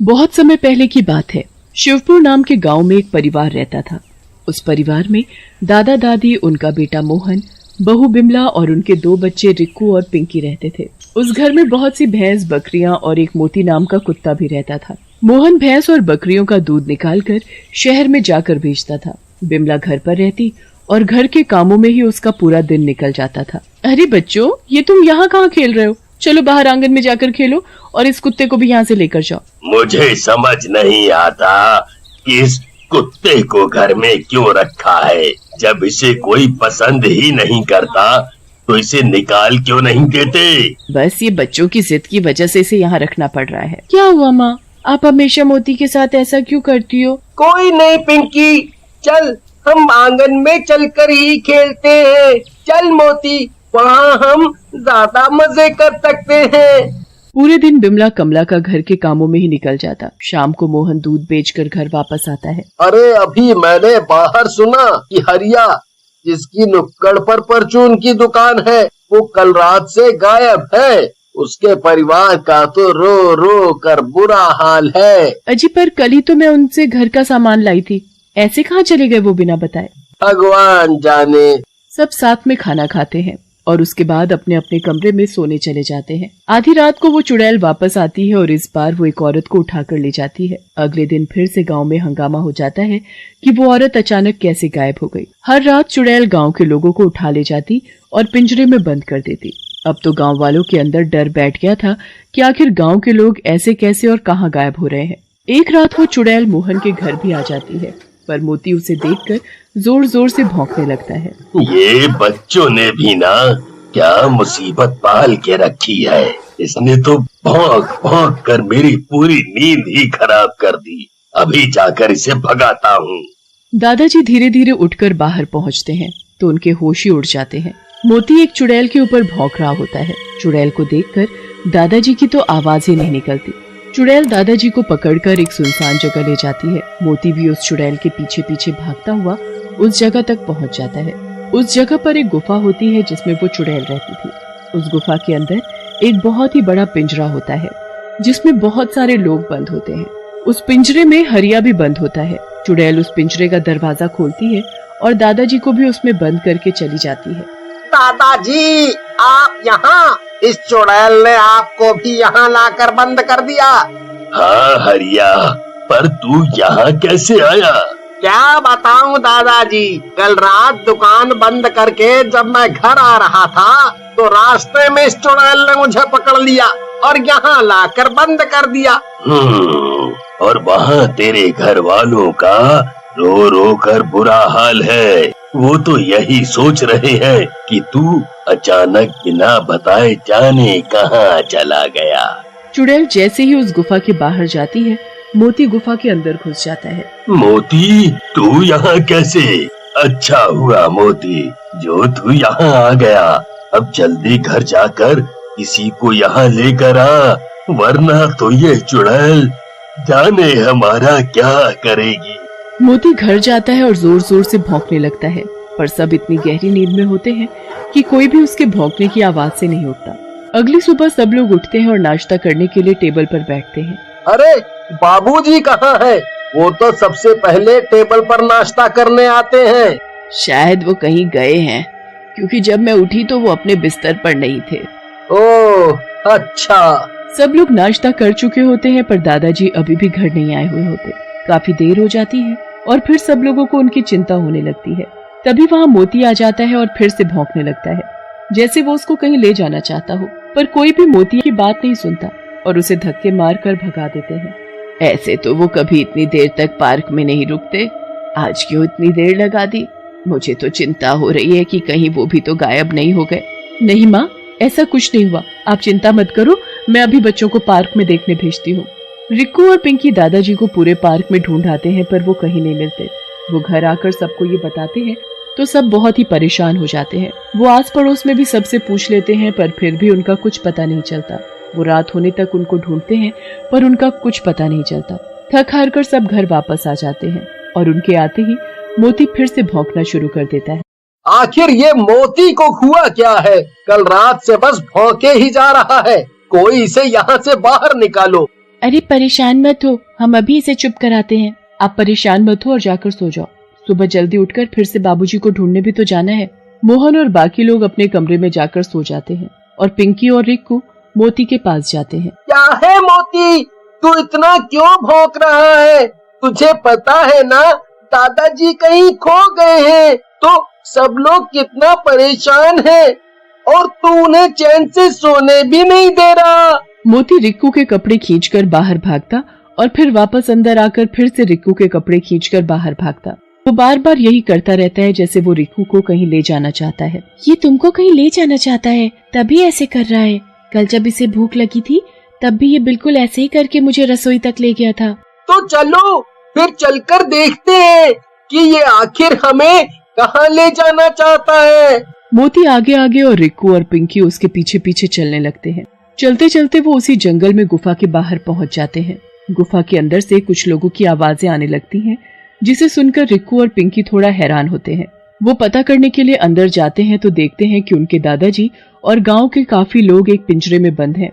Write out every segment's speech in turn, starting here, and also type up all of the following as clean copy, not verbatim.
बहुत समय पहले की बात है। शिवपुर नाम के गांव में एक परिवार रहता था। उस परिवार में दादा दादी, उनका बेटा मोहन, बहू बिमला और उनके 2 बच्चे रिक्कू और पिंकी रहते थे। उस घर में बहुत सी भैंस, बकरियां और एक मोती नाम का कुत्ता भी रहता था। मोहन भैंस और बकरियों का दूध निकालकर शहर में जाकर बेचता था। बिमला घर पर रहती और घर के कामों में ही उसका पूरा दिन निकल जाता था। अरे बच्चों, ये तुम यहाँ कहाँ खेल रहे हो? चलो बाहर आंगन में जाकर खेलो और इस कुत्ते को भी यहाँ से लेकर जाओ। मुझे समझ नहीं आता कि इस कुत्ते को घर में क्यों रखा है। जब इसे कोई पसंद ही नहीं करता तो इसे निकाल क्यों नहीं देते? बस ये बच्चों की जिद की वजह से इसे यहाँ रखना पड़ रहा है। क्या हुआ माँ, आप हमेशा मोती के साथ ऐसा क्यों करती हो? कोई नहीं पिंकी, चल हम आंगन में चलकर ही खेलते हैं। चल मोती, वहाँ हम ज्यादा मजे कर सकते हैं। पूरे दिन बिमला कमला का घर के कामों में ही निकल जाता। शाम को मोहन दूध बेचकर घर वापस आता है। अरे अभी मैंने बाहर सुना कि हरिया, जिसकी नुक्कड़ पर परचून की दुकान है, वो कल रात से गायब है। उसके परिवार का तो रो रो कर बुरा हाल है। अजी, पर कल ही तो मैं उनसे घर का सामान लाई थी। ऐसे कहाँ चले गए वो बिना बताए? भगवान जाने। सब साथ में खाना खाते हैं और उसके बाद अपने अपने कमरे में सोने चले जाते हैं। आधी रात को वो चुड़ैल वापस आती है और इस बार वो एक औरत को उठाकर ले जाती है। अगले दिन फिर से गांव में हंगामा हो जाता है कि वो औरत अचानक कैसे गायब हो गई। हर रात चुड़ैल गांव के लोगों को उठा ले जाती और पिंजरे में बंद कर देती। अब तो गांव वालों के अंदर डर बैठ गया था कि आखिर गांव के लोग ऐसे कैसे और कहाँ गायब हो रहे हैं। एक रात वो चुड़ैल मोहन के घर भी आ जाती है, पर मोती उसे देखकर जोर जोर से भौंकने लगता है। ये बच्चों ने भी ना क्या मुसीबत पाल के रखी है। इसने तो भौंक भौंक कर मेरी पूरी नींद ही खराब कर दी। अभी जाकर इसे भगाता हूँ। दादाजी धीरे धीरे उठकर बाहर पहुँचते हैं तो उनके होश ही उड़ जाते हैं। मोती एक चुड़ैल के ऊपर भौंक रहा होता है। चुड़ैल को देखकर दादाजी की तो आवाज ही नहीं निकलती। चुड़ैल दादाजी को पकड़कर एक सुनसान जगह ले जाती है। मोती भी उस चुड़ैल के पीछे पीछे भागता हुआ उस जगह तक पहुंच जाता है। उस जगह पर एक गुफा होती है जिसमें वो चुड़ैल रहती थी। उस गुफा के अंदर एक बहुत ही बड़ा पिंजरा होता है जिसमें बहुत सारे लोग बंद होते हैं। उस पिंजरे में हरिया भी बंद होता है। चुड़ैल उस पिंजरे का दरवाजा खोलती है और दादाजी को भी उसमें बंद करके चली जाती है। दादाजी, आप यहाँ? इस चुड़ैल ने आपको भी यहाँ लाकर बंद कर दिया? हाँ हरिया, पर तू यहाँ कैसे आया? क्या बताऊं दादाजी, कल रात दुकान बंद करके जब मैं घर आ रहा था तो रास्ते में इस चुड़ैल ने मुझे पकड़ लिया और यहाँ लाकर बंद कर दिया। और वहाँ तेरे घर वालों का रो रो कर बुरा हाल है। वो तो यही सोच रहे हैं कि तू अचानक बिना बताए जाने कहाँ चला गया। चुड़ैल जैसे ही उस गुफा के बाहर जाती है, मोती गुफा के अंदर घुस जाता है। मोती, तू यहाँ कैसे? अच्छा हुआ मोती जो तू यहाँ आ गया। अब जल्दी घर जाकर किसी को यहाँ लेकर आ, वरना तो ये चुड़ैल जाने हमारा क्या करेगी। मोती घर जाता है और जोर जोर से भौंकने लगता है, पर सब इतनी गहरी नींद में होते हैं कि कोई भी उसके भौंकने की आवाज से नहीं उठता। अगली सुबह सब लोग उठते हैं और नाश्ता करने के लिए टेबल पर बैठते हैं। अरे बाबूजी कहाँ है? वो तो सबसे पहले टेबल पर नाश्ता करने आते हैं। शायद वो कहीं गए हैं, क्योंकि जब मैं उठी तो वो अपने बिस्तर पर नहीं थे। ओह अच्छा। सब लोग नाश्ता कर चुके होते हैं, पर दादाजी अभी भी घर नहीं आए हुए होते। काफी देर हो जाती है और फिर सब लोगों को उनकी चिंता होने लगती है। तभी वहाँ मोती आ जाता है और फिर से भौंकने लगता है, जैसे वो उसको कहीं ले जाना चाहता हो, पर कोई भी मोती की बात नहीं सुनता और उसे धक्के मार कर भगा देते हैं। ऐसे तो वो कभी इतनी देर तक पार्क में नहीं रुकते, आज क्यों इतनी देर लगा दी? मुझे तो चिंता हो रही है कि कहीं वो भी तो गायब नहीं हो गए। नहीं माँ, ऐसा कुछ नहीं हुआ, आप चिंता मत करो, मैं अभी बच्चों को पार्क में देखने भेजती हूँ। रिक्कू और पिंकी दादाजी को पूरे पार्क में ढूंढ आते हैं, पर वो कहीं नहीं मिलते। वो घर आकर सबको ये बताते हैं तो सब बहुत ही परेशान हो जाते हैं। वो आस पड़ोस में भी सबसे पूछ लेते हैं, पर फिर भी उनका कुछ पता नहीं चलता। वो रात होने तक उनको ढूंढते हैं, पर उनका कुछ पता नहीं चलता। थक हार कर सब घर वापस आ जाते हैं और उनके आते ही मोती फिर से भौंकना शुरू कर देता है। आखिर ये मोती को हुआ क्या है? कल रात से बस भौंके ही जा रहा है। कोई इसे यहाँ से बाहर निकालो। अरे परेशान मत हो, हम अभी इसे चुप कराते हैं। आप परेशान मत हो और जाकर सो जाओ। सुबह जल्दी उठकर फिर से बाबूजी को ढूंढने भी तो जाना है। मोहन और बाकी लोग अपने कमरे में जाकर सो जाते हैं और पिंकी और रिक्कू मोती के पास जाते हैं। क्या है मोती, तू इतना क्यों भौंक रहा है? तुझे पता है ना दादाजी कहीं खो गए हैं, तो सब लोग कितना परेशान है और तू उन्हें चैन से सोने भी नहीं दे रहा। मोती रिक्कू के कपड़े खींचकर बाहर भागता और फिर वापस अंदर आकर फिर से रिक्कू के कपड़े खींचकर बाहर भागता। वो बार बार यही करता रहता है, जैसे वो रिक्कू को कहीं ले जाना चाहता है। ये तुमको कहीं ले जाना चाहता है, तभी ऐसे कर रहा है। कल जब इसे भूख लगी थी तब भी ये बिल्कुल ऐसे ही करके मुझे रसोई तक ले गया था। तो चलो फिर चलकर देखते हैं कि ये आखिर हमें कहाँ ले जाना चाहता है। मोती आगे आगे और रिक्कू और पिंकी उसके पीछे पीछे चलने लगते हैं। चलते चलते वो उसी जंगल में गुफा के बाहर पहुंच जाते हैं। गुफा के अंदर से कुछ लोगों की आवाजें आने लगती हैं, जिसे सुनकर रिक्कू और पिंकी थोड़ा हैरान होते हैं। वो पता करने के लिए अंदर जाते हैं तो देखते हैं कि उनके दादाजी और गांव के काफी लोग एक पिंजरे में बंद हैं,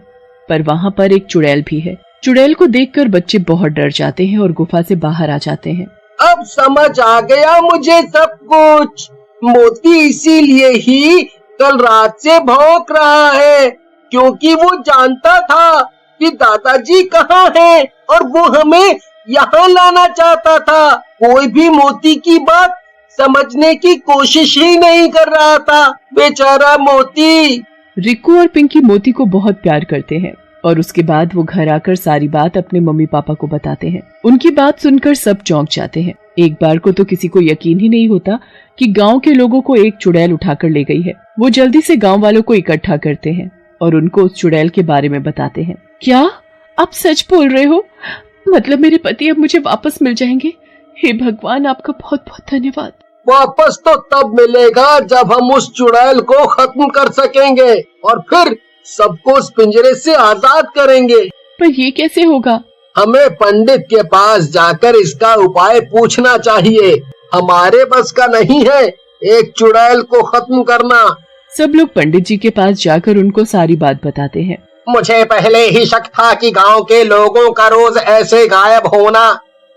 पर वहां पर एक चुड़ैल भी है। चुड़ैल को देखकर बच्चे बहुत डर जाते हैं और गुफा से बाहर आ जाते हैं। अब समझ आ गया मुझे सब कुछ। मोती इसीलिए ही कल रात से भौंक रहा है, क्योंकि वो जानता था कि दादाजी कहाँ हैं और वो हमें यहाँ लाना चाहता था। कोई भी मोती की बात समझने की कोशिश ही नहीं कर रहा था, बेचारा मोती। रिक्कू और पिंकी मोती को बहुत प्यार करते हैं और उसके बाद वो घर आकर सारी बात अपने मम्मी पापा को बताते हैं। उनकी बात सुनकर सब चौंक जाते हैं। एक बार को तो किसी को यकीन ही नहीं होता कि गांव के लोगों को एक चुड़ैल उठाकर ले गई है। वो जल्दी से गांव वालों को इकट्ठा करते हैं और उनको उस चुड़ैल के बारे में बताते हैं। क्या आप सच बोल रहे हो? मतलब मेरे पति अब मुझे वापस मिल जाएंगे? हे भगवान, आपका बहुत बहुत धन्यवाद। वापस तो तब मिलेगा जब हम उस चुड़ैल को खत्म कर सकेंगे और फिर सबको उस पिंजरे से आजाद करेंगे। पर ये कैसे होगा? हमें पंडित के पास जाकर इसका उपाय पूछना चाहिए। हमारे बस का नहीं है एक चुड़ैल को खत्म करना। सब लोग पंडित जी के पास जाकर उनको सारी बात बताते हैं। मुझे पहले ही शक था कि गांव के लोगों का रोज ऐसे गायब होना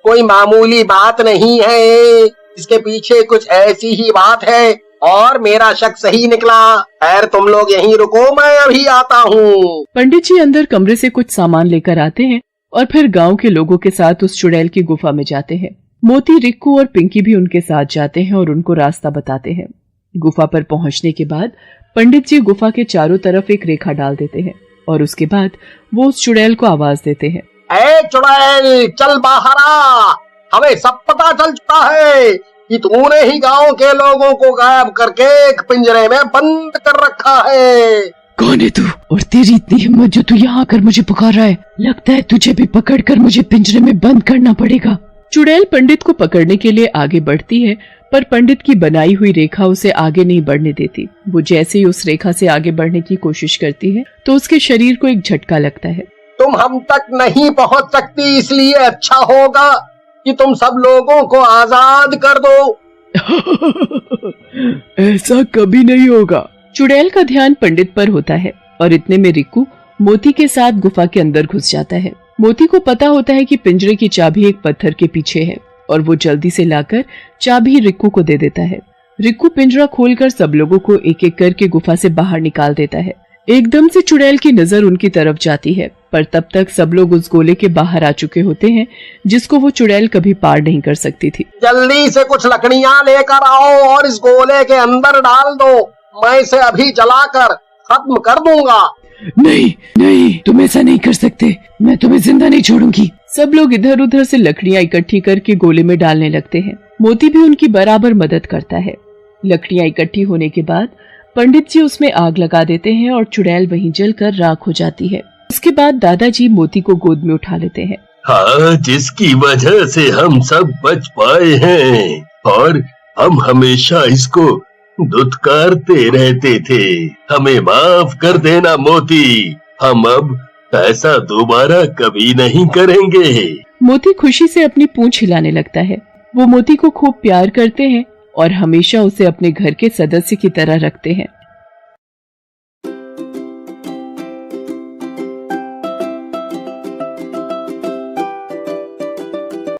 कोई मामूली बात नहीं है। इसके पीछे कुछ ऐसी ही बात है और मेरा शक सही निकला। खैर तुम लोग यहीं रुको, मैं अभी आता हूँ। पंडित जी अंदर कमरे से कुछ सामान लेकर आते हैं और फिर गांव के लोगों के साथ उस चुड़ैल की गुफा में जाते हैं। मोती, रिक्कू और पिंकी भी उनके साथ जाते हैं और उनको रास्ता बताते हैं। गुफा पर पहुंचने के बाद पंडित जी गुफा के चारों तरफ एक रेखा डाल देते हैं और उसके बाद वो उस चुड़ैल को आवाज देते हैं। ए चुड़ैल, चल बाहर आ। हमें सब पता चल चुका है कि तूने ही गांव के लोगों को गायब करके एक पिंजरे में बंद कर रखा है। कौन है तू और तेरी इतनी हिम्मत जो तू यहाँ आकर मुझे पुकार रहा है? लगता है तुझे भी पकड़कर मुझे पिंजरे में बंद करना पड़ेगा। चुड़ैल पंडित को पकड़ने के लिए आगे बढ़ती है, पर पंडित की बनाई हुई रेखा उसे आगे नहीं बढ़ने देती। वो जैसे ही उस रेखा से आगे बढ़ने की कोशिश करती है तो उसके शरीर को एक झटका लगता है। तुम हम तक नहीं पहुंच सकती, इसलिए अच्छा होगा कि तुम सब लोगों को आजाद कर दो। ऐसा कभी नहीं होगा। चुड़ैल का ध्यान पंडित पर होता है और इतने में रिक्कू मोती के साथ गुफा के अंदर घुस जाता है। मोती को पता होता है कि पिंजरे की चाबी एक पत्थर के पीछे है और वो जल्दी से लाकर चाबी रिक्कू को दे देता है। रिक्कू पिंजरा खोलकर सब लोगों को एक एक करके गुफा से बाहर निकाल देता है। एकदम से चुड़ैल की नजर उनकी तरफ जाती है, पर तब तक सब लोग उस गोले के बाहर आ चुके होते हैं जिसको वो चुड़ैल कभी पार नहीं कर सकती थी। जल्दी से कुछ लकड़ियां लेकर आओ और इस गोले के अंदर डाल दो। मैं इसे अभी जलाकर खत्म कर दूंगा। नहीं नहीं, तुम ऐसा नहीं कर सकते, मैं तुम्हें जिंदा नहीं छोड़ूंगी। सब लोग इधर उधर से लकड़ियां इकट्ठी करके गोले में डालने लगते हैं। मोती भी उनकी बराबर मदद करता है। लकड़ियां इकट्ठी होने के बाद पंडित जी उसमें आग लगा देते हैं और चुड़ैल वहीं जलकर राख हो जाती है। उसके बाद दादाजी मोती को गोद में उठा लेते हैं। हाँ, जिसकी वजह से हम सब बच पाए हैं और हम हमेशा इसको दुत्कारते रहते थे। हमें माफ कर देना मोती, हम अब ऐसा दोबारा कभी नहीं करेंगे। मोती खुशी से अपनी पूंछ हिलाने लगता है। वो मोती को खूब प्यार करते हैं और हमेशा उसे अपने घर के सदस्य की तरह रखते हैं।